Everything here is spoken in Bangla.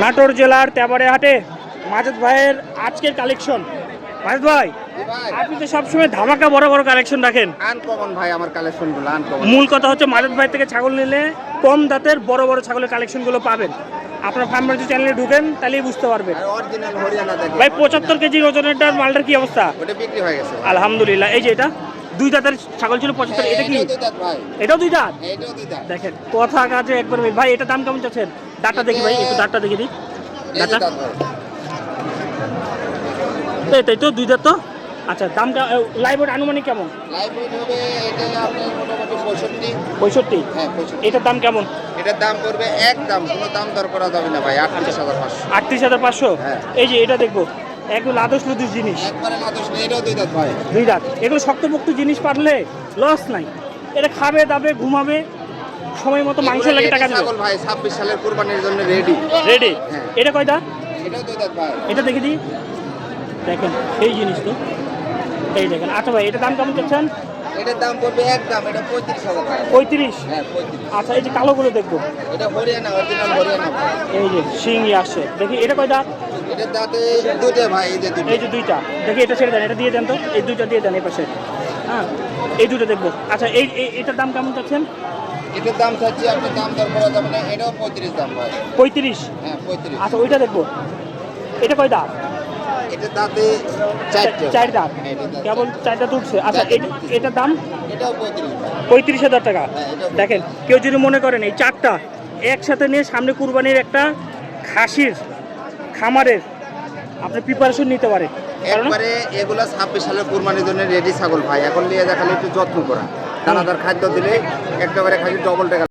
নাটোর জেলার তেবাড়ে হাটে মাজেদ ভাইয়ের আজকের কালেকশন। মাজেদ ভাই, আপনি তো সবসময় ধামাকা বড় বড় কালেকশন রাখেন। আনকমন ভাই আমার কালেকশনগুলো আনকমন। মূল কথা হচ্ছে মাজেদ ভাই থেকে ছাগল নিলে কম দাঁতের বড় বড় ছাগলের কালেকশনগুলো পাবেন। আপনার ফার্ম যদি চ্যানেলে ঢুকেন তাহলেই বুঝতে পারবেন। আর অরিজিনাল হরিয়ানা দেখেন ভাই 75 কেজি ওজনেরটার মালটার কি অবস্থা? ওটা বিক্রি হয়ে গেছে ভাই। আলহামদুলিল্লাহ। এই যে এটা দুই দাঁতের ছাগল ছিল 75, এটা কি? এটাও দুই দাঁত ভাই, এটাও দুই দাঁত। এটাও দুই দাঁত। দেখেন কথা কাজে একবার মিল। ভাই এটা দাম কেমন চাচ্ছেন? দাঁতটা দেখি ভাই, একটু দাঁতটা দেখি দিই। এই দুই দাঁত ভাই। তাই তো দুই দাঁত তো। আচ্ছা দাম লাইভ ওয়েট আনুমানিক কেমন? লাইভ ওয়েট হবে এটা আপনার মোটামুটি 65। 65। হ্যাঁ 65। এটার দাম কেমন? এটার দাম পড়বে একদম, কোনো দাম দর করা যাবে না ভাই, 38,500। 38,500। হ্যাঁ। এই যে এটা দেখবো একদম লাদস লুদুস জিনিস, একবারে লাদুস নেই, এটাও দুই দাঁত ভাই। দুই দাঁত। এগুলো শক্তপোক্ত জিনিস পারলে লস নাই। এটা খাবে দাবে ঘুমাবে, সময় মতো মাংস এগুলো লাগে ready টাকা দেবে। ছাগল ভাই, 26 সালের কুরবানির জন্য রেডি। রেডি। হ্যাঁ। এটা কয় দাঁত? এটাও দুই দাঁত ভাই। এটা দেখে দিই। দেখেন এই জিনিস তো, এই দেখেন। আচ্ছা ভাই এটা দাম কেমন চাচ্ছেন? এটার দাম পড়বে একদম, এটা 35,000 টাকা। 35। হ্যাঁ 35। আচ্ছা এই যে কালোগুলো দেখবো, এটা হরিয়ানা, অরিজিনাল হরিয়ানা ভাই। এই যে শিঙি আসছে দেখি। এটা কয় দাঁত? এটার দাঁতে দুটো ভাই, এই যে দুটো। এই যে দুইটা দেখি। এটা ছেড়ে দেন, এটা দিয়ে দেন তো। এই দুইটা দিয়ে দেন এই পাশে। হ্যাঁ এই দুটো দেখবো। আচ্ছা এটার দাম কেমন চাচ্ছেন? এটার দাম চাচ্ছি, আপনি দাম দর করা যাবে না, এটাও 35 দাম ভাই। 35। হ্যাঁ 35। আচ্ছা ওইটা দেখবো। এটা কয় দাঁত? এটার দাঁতে চারটে। চার দাঁত। হ্যাঁ, এটার দাঁত কেবল চারটা তুলছে। আচ্ছা এটার দাম এটাও 35 ভাই। 35,000 টাকা। হ্যাঁ, এটাও দেখেন কেউ যদি মনে করেন এই চারটা একসাথে নিয়ে সামনে কুরবানির একটা খাসির খামারের আপনি প্রিপারেশন নিতে পারেন। কারণ একবারে এগুলা 26 সালের কুরবানির জন্য রেডি ছাগল ভাই। এখন নিয়ে দেখালে একটু যত্ন করা, দানাদার খাদ্য দিলে একেবারে খালি ডবল টাকা।